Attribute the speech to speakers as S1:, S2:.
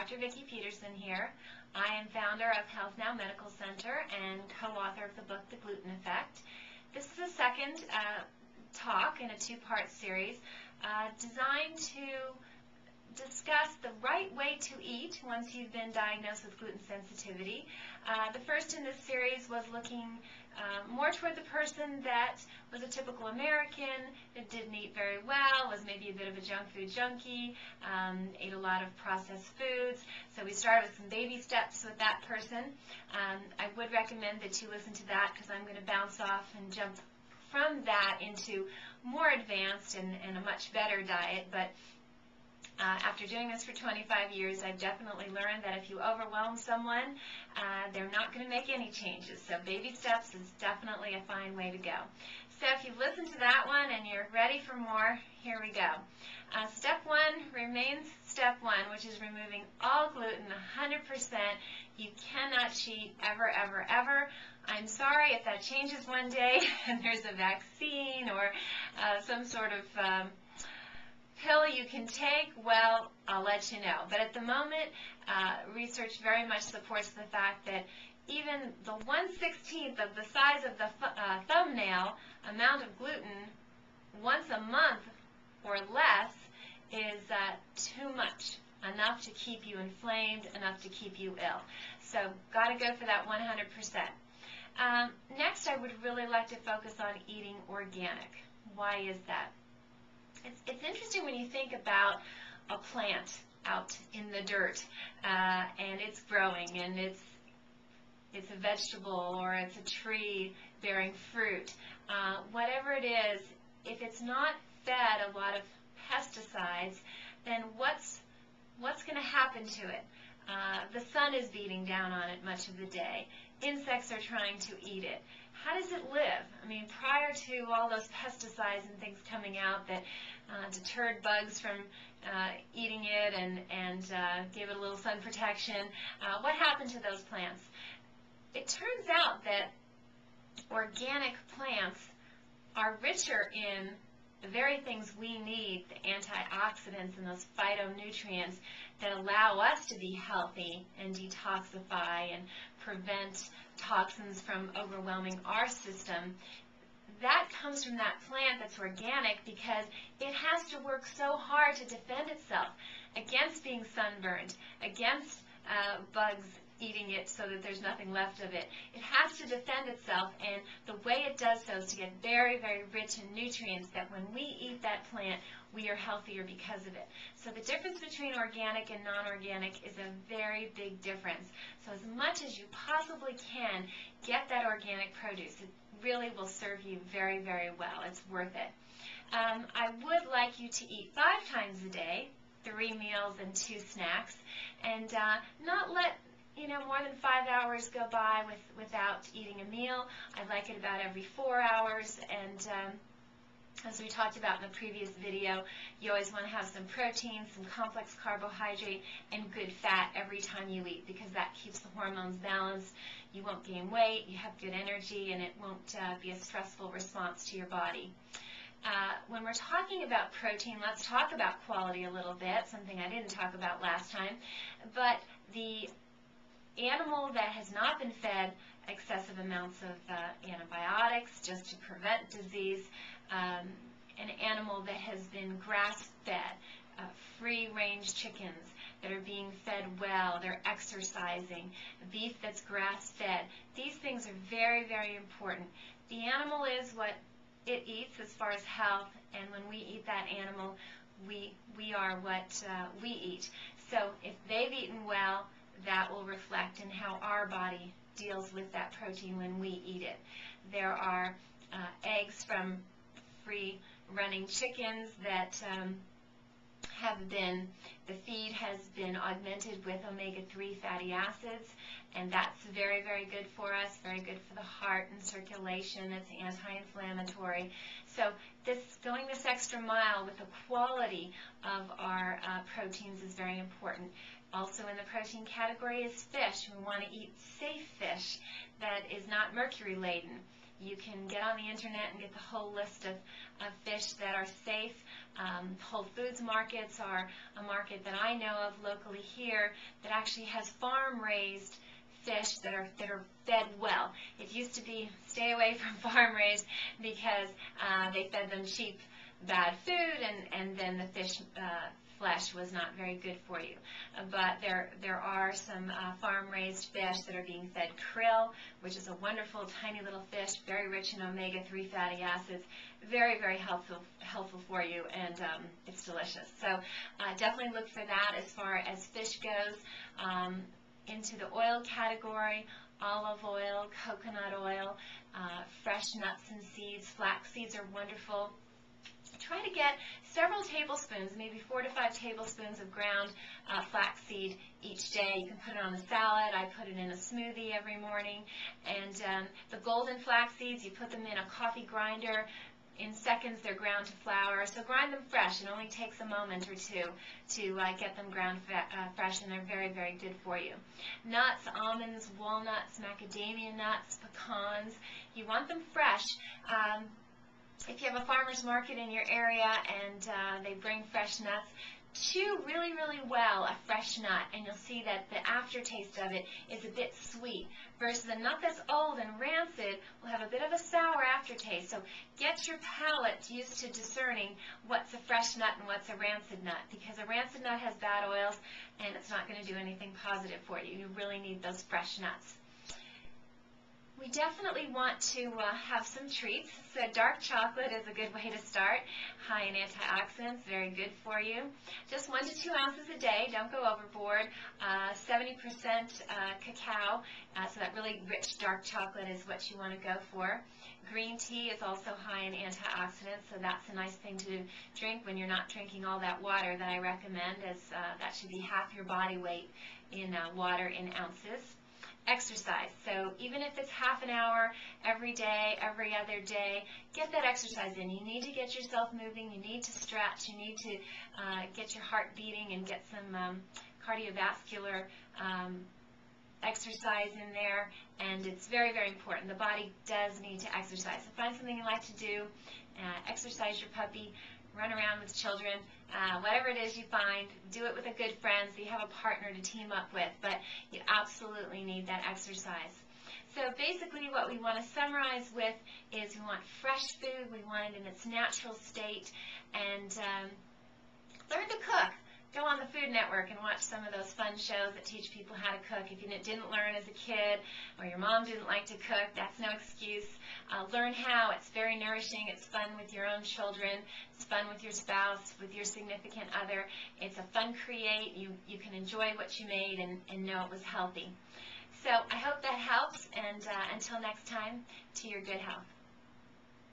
S1: Dr. Vikki Petersen here. I am founder of Health Now Medical Center and co-author of the book, The Gluten Effect. This is the second talk in a two-part series designed to discuss the right way to eat once you've been diagnosed with gluten sensitivity. The first in this series was looking more toward the person that was a typical American, that didn't eat very well, was maybe a bit of a junk food junkie, ate a lot of processed foods. So we started with some baby steps with that person. I would recommend that you listen to that because I'm going to bounce off and jump from that into more advanced and a much better diet. But after doing this for 25 years, I've definitely learned that if you overwhelm someone, they're not going to make any changes. So baby steps is definitely a fine way to go. So if you've listened to that one and you're ready for more, here we go. Step one remains step one, which is removing all gluten 100%. You cannot cheat ever, ever, ever. I'm sorry if that changes one day and there's a vaccine or some sort of pill you can take, well, I'll let you know. But at the moment, research very much supports the fact that even the 1/16th of the size of the thumbnail amount of gluten once a month or less is too much, enough to keep you inflamed, enough to keep you ill. So got to go for that 100%. Next, I would really like to focus on eating organic. Why is that? It's interesting when you think about a plant out in the dirt and it's growing and it's a vegetable or it's a tree bearing fruit. Whatever it is, if it's not fed a lot of pesticides, then what's going to happen to it? The sun is beating down on it much of the day. Insects are trying to eat it. How does it live? I mean, prior to all those pesticides and things coming out that deterred bugs from eating it and gave it a little sun protection, what happened to those plants? It turns out that organic plants are richer in the very things we need, the antioxidants and those phytonutrients that allow us to be healthy and detoxify and prevent toxins from overwhelming our system. That comes from that plant that's organic because it has to work so hard to defend itself against being sunburned, against bugs eating it so that there's nothing left of it. It has to defend itself, and the way it does so is to get very, very rich in nutrients that when we eat that plant, we are healthier because of it. So the difference between organic and non-organic is a very big difference. So as much as you possibly can, get that organic produce. It really will serve you very, very well. It's worth it. I would like you to eat 5 times a day, 3 meals and 2 snacks, and not let more than 5 hours go by without eating a meal. I like it about every 4 hours, and as we talked about in the previous video, you always want to have some protein, some complex carbohydrate, and good fat every time you eat because that keeps the hormones balanced. You won't gain weight, you have good energy, and it won't be a stressful response to your body. When we're talking about protein, let's talk about quality a little bit, something I didn't talk about last time. But the animal that has not been fed excessive amounts of antibiotics just to prevent disease, an animal that has been grass-fed, free-range chickens that are being fed well, they're exercising, beef that's grass-fed. These things are very, very important. The animal is what it eats as far as health, and when we eat that animal, we are what we eat. So if they've eaten well, that will reflect in how our body deals with that protein when we eat it. There are eggs from free-running chickens that the feed has been augmented with omega-3 fatty acids, and that's very, very good for us, very good for the heart and circulation. It's anti-inflammatory. So going this extra mile with the quality of our proteins is very important. Also in the protein category is fish. We want to eat safe fish that is not mercury laden. You can get on the internet and get the whole list of fish that are safe. Whole Foods markets are a market that I know of locally here that actually has farm-raised fish that are fed well. It used to be stay away from farm-raised because they fed them cheap, bad food, and then the fish flesh was not very good for you. But there are some farm-raised fish that are being fed krill, which is a wonderful tiny little fish, very rich in omega-3 fatty acids, very, very helpful for you, and it's delicious. So definitely look for that as far as fish goes. Into the oil category, olive oil, coconut oil, fresh nuts and seeds. Flax seeds are wonderful. Try to get several tablespoons, maybe 4 to 5 tablespoons of ground flaxseed each day. You can put it on a salad. I put it in a smoothie every morning. And the golden flax seeds, you put them in a coffee grinder. In seconds, they're ground to flour. So grind them fresh. It only takes a moment or two to get them ground fresh, and they're very, very good for you. Nuts, almonds, walnuts, macadamia nuts, pecans. You want them fresh. If you have a farmer's market in your area and they bring fresh nuts, chew really, really well a fresh nut, and you'll see that the aftertaste of it is a bit sweet, versus a nut that's old and rancid will have a bit of a sour aftertaste. So get your palate used to discerning what's a fresh nut and what's a rancid nut, because a rancid nut has bad oils and it's not going to do anything positive for you. You really need those fresh nuts. We definitely want to have some treats, so dark chocolate is a good way to start. High in antioxidants, very good for you. Just 1 to 2 ounces a day, don't go overboard. 70% cacao, so that really rich dark chocolate is what you want to go for. Green tea is also high in antioxidants, so that's a nice thing to drink when you're not drinking all that water that I recommend, as that should be half your body weight in water in ounces. Exercise. So even if it's half an hour every day, every other day, get that exercise in. You need to get yourself moving. You need to stretch. You need to get your heart beating and get some cardiovascular exercise in there. And it's very, very important. The body does need to exercise. So find something you like to do. Exercise your puppy. Run around with children, whatever it is you find, do it with a good friend so you have a partner to team up with, but you absolutely need that exercise. So basically what we want to summarize with is we want fresh food, we want it in its natural state, and learn to cook. Go on the Food Network and watch some of those fun shows that teach people how to cook. If you didn't learn as a kid, or your mom didn't like to cook, that's no excuse. Learn how. It's very nourishing. It's fun with your own children. It's fun with your spouse, with your significant other. It's a fun create. You can enjoy what you made and know it was healthy. So I hope that helps, and until next time, to your good health.